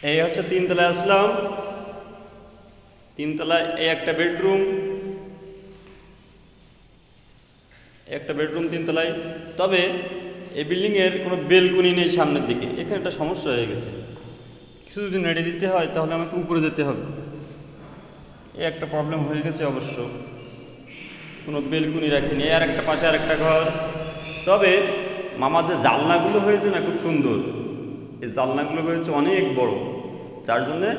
এই হচ্ছে তিনতলায় আসলাম। তিনতলায় এই একটা বেডরুম, তিনতলায়। তবে এই বিল্ডিংয়ের কোনো বেলকনি নেই সামনের দিকে, এখানে একটা সমস্যা হয়ে গেছে। কিছু যদি নেড়ে দিতে হয় তাহলে আমাকে উপরে যেতে হবে, এই একটা প্রবলেম হয়ে গেছে। অবশ্য কোনো বেলকনি রাখিনি। আর একটা পাশে আর একটা ঘর। তবে মামার যে জানলাগুলো হয়েছে না, খুব সুন্দর। এই জানলাগুলো হয়েছে অনেক বড়, যার জন্যে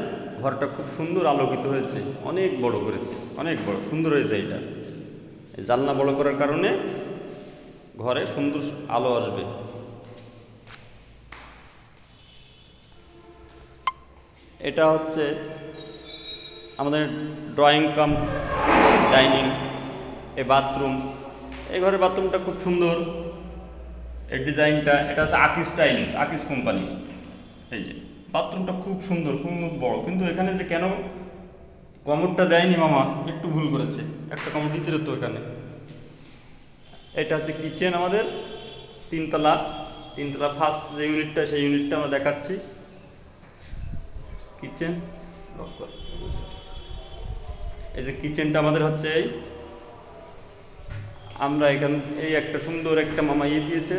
ঘরটা খুব সুন্দর আলোকিত হয়েছে। অনেক বড় করেছে, অনেক বড়, সুন্দর হয়েছে। এইটা এই জানলা বড় করার কারণে ঘরে সুন্দর আলো আসবে। এটা হচ্ছে আমাদের ড্রয়িং কাম ডাইনিং। এই বাথরুম, এই ঘরের বাথরুমটা খুব সুন্দর। এর ডিজাইনটা, এটা হচ্ছে আকিস টাইলস, আকিস কোম্পানির। এই যে বাথরুমটা খুব সুন্দর, খুব বড়। কিন্তু এখানে যে কেন কমোডটা দেয়নি মামা, একটু ভুল করেছে। একটা কমোড দিতে তো এখানে। এটা হচ্ছে কিচেন আমাদের তিনতলা। তিনতলা ফার্স্ট যে ইউনিটটা, সেই ইউনিটটা আমরা দেখাচ্ছি। কিচেন, এই যে কিচেনটা আমাদের হচ্ছে এই। আমরা এখানে এই একটা সুন্দর একটা মামা দিয়েছে,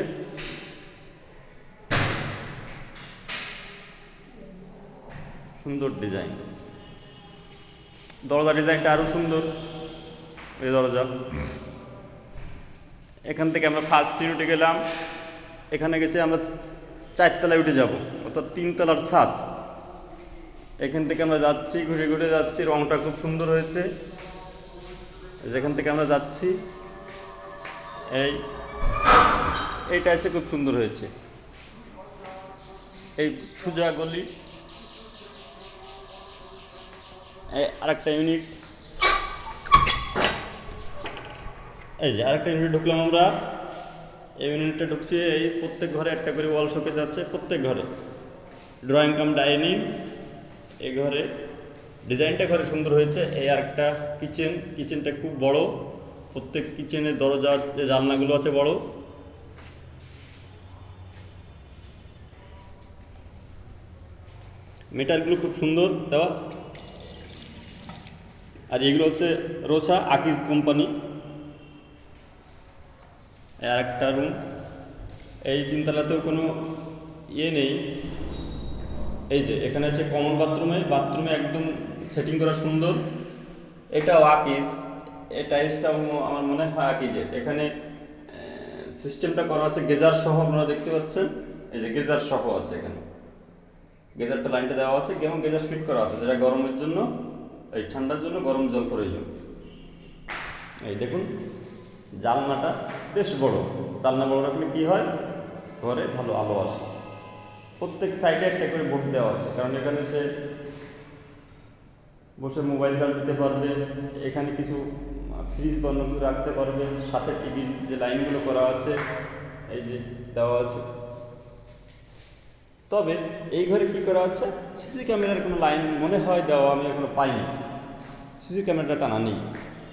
সুন্দর ডিজাইন। দরজা ডিজাইনটা আরো সুন্দর। এই দরজা, এখান থেকে আমরা ফার্স্ট ইউনিটে গেলাম। এখানে গেছে আমরা 4তলায় উঠে যাব, অর্থাৎ 3তলার ছাদ। এখান থেকে আমরা যাচ্ছি, ঘুরে ঘুরে যাচ্ছি। রংটা খুব সুন্দর হয়েছে। যেখান থেকে আমরা যাচ্ছি, এইটা হচ্ছে খুব সুন্দর হয়েছে। এই সুজা গলি, আরেকটা ইউনিট। এই যে আরেকটা ইউনিট ঢুকলাম আমরা। এই ইউনিটটা ঢুকছি। এই প্রত্যেক ঘরে একটা করে ওয়াল শোকেস আছে, প্রত্যেক ঘরে। Drawing cum dining. এই ঘরে ডিজাইনটা ঘরে সুন্দর হয়েছে। এই আরেকটা কিচেন, কিচেনটা খুব বড়। প্রত্যেক কিচেনের দরজা, যে জানলাগুলো আছে বড়। মেটারগুলো খুব সুন্দর দেওয়া। আর এগুলো হচ্ছে রোসা আকিজ কোম্পানি। আর একটা রুম। এই তিনতলাতেও কোনো নেই। এই যে এখানে আছে কমন বাথরুমে একদম সেটিং করা সুন্দর। এটাও আকিজ। এই টাইলসটাও আমার মনে হয় আকিজের। এখানে সিস্টেমটা করা আছে গেজার সহ, আপনারা দেখতে পাচ্ছেন। এই যে গেজার সহ আছে এখানে, গেজারটা লাইনটা দেওয়া আছে এবং গেজার ফিট করা আছে, যেটা গরমের জন্য, এই ঠান্ডার জন্য গরম জল প্রয়োজন। এই দেখুন জানলাটা বেশ বড়। জানলা বড় রাখলে কি হয়, ঘরে ভালো আলো আসে। প্রত্যেক সাইডে একটা করে বোর্ড দেওয়া আছে, কারণ এখানে সে বসে মোবাইল চার্জ দিতে পারবে। এখানে কিছু ফ্রিজ বা অন্য কিছু রাখতে পারবে। সাথে টিভির যে লাইনগুলো করা আছে, এই যে দেওয়া আছে। তবে এই ঘরে কি করা আছে, সিসি ক্যামেরার কোনো লাইন মনে হয় দেওয়া আমি এখনো পাইনি। সিসি ক্যামেরাটা টানা নেই।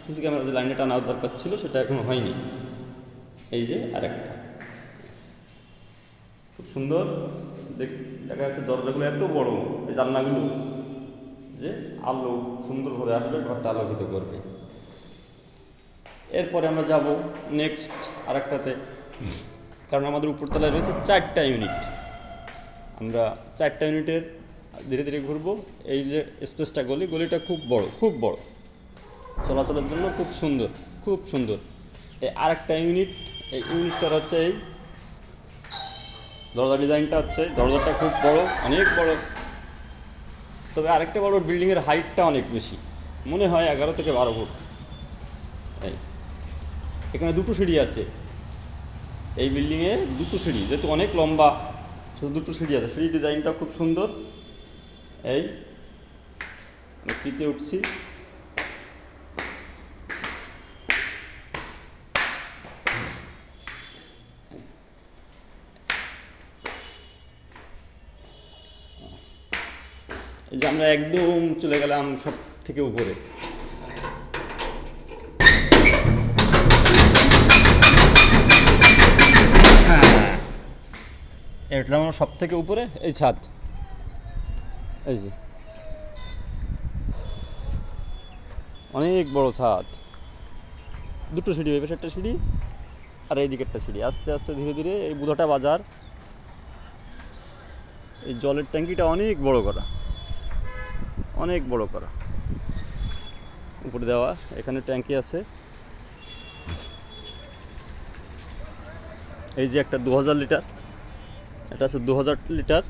সিসি ক্যামেরা যে লাইনটা টানা দরকার ছিল, সেটা এখনো হয়নি। এই যে আরেকটা খুব সুন্দর দেখা যাচ্ছে। দরজাগুলো এত বড়, এই জানলাগুলো, যে আলো সুন্দরভাবে আসবে, ঘরটা আলোকিত করবে। এরপরে আমরা যাব নেক্সট আরেকটাতে, কারণ আমাদের উপরতলায় রয়েছে 4টা ইউনিট। আমরা 4টা ইউনিটের ধীরে ধীরে ঘুরবো। এই যে স্পেসটা, গলিটা খুব বড়, খুব বড়, চলাচলের জন্য খুব সুন্দর, খুব সুন্দর। এই আরেকটা ইউনিট, এই ইউনিটটার হচ্ছে এই দরজা ডিজাইনটা হচ্ছে, দরজাটা খুব বড়, অনেক বড়। তবে আরেকটা বড়, বিল্ডিংয়ের হাইটটা অনেক বেশি, মনে হয় 11 থেকে 12 ফুট। এখানে 2টো সিঁড়ি আছে। এই বিল্ডিংয়ে 2টো সিঁড়ি, যেহেতু অনেক লম্বা, শুধু 2টো সিঁড়ি আছে। সিঁড়ি ডিজাইনটা খুব সুন্দর। এই পিতে উঠছি। এই যে আমরা একদম চলে গেলাম সব থেকে উপরে। এটা আমরা সব থেকে উপরে, এই ছাদ। এই যে অনেক বড় ছাদ, দুটো সিঁড়ি, ওই পাশে একটা সিঁড়ি আর এইদিকে একটা সিঁড়ি। আস্তে আস্তে ধীরে ধীরে এই বুধাটা বাজার। এই জলের ট্যাঙ্কিটা অনেক বড় করা, অনেক বড় করা, উপরে দেওয়া। এখানে ট্যাঙ্কি আছে। এই যে একটা 2000 লিটার, এটা আছে 2000 লিটার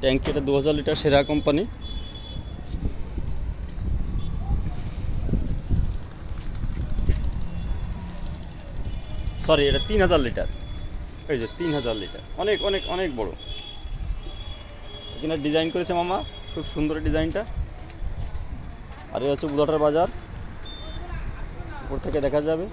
ট্যাঙ্কি। এটা 2000 লিটার, সেরা কোম্পানি। সরি, এটা 3000 লিটার। এই যে 3000 লিটার, অনেক অনেক অনেক বড়। এখানে ডিজাইন করেছে মামা, খুব সুন্দর ডিজাইনটা। আর এই হচ্ছে বুধাটার বাজার, উপর থেকে দেখা যাবে।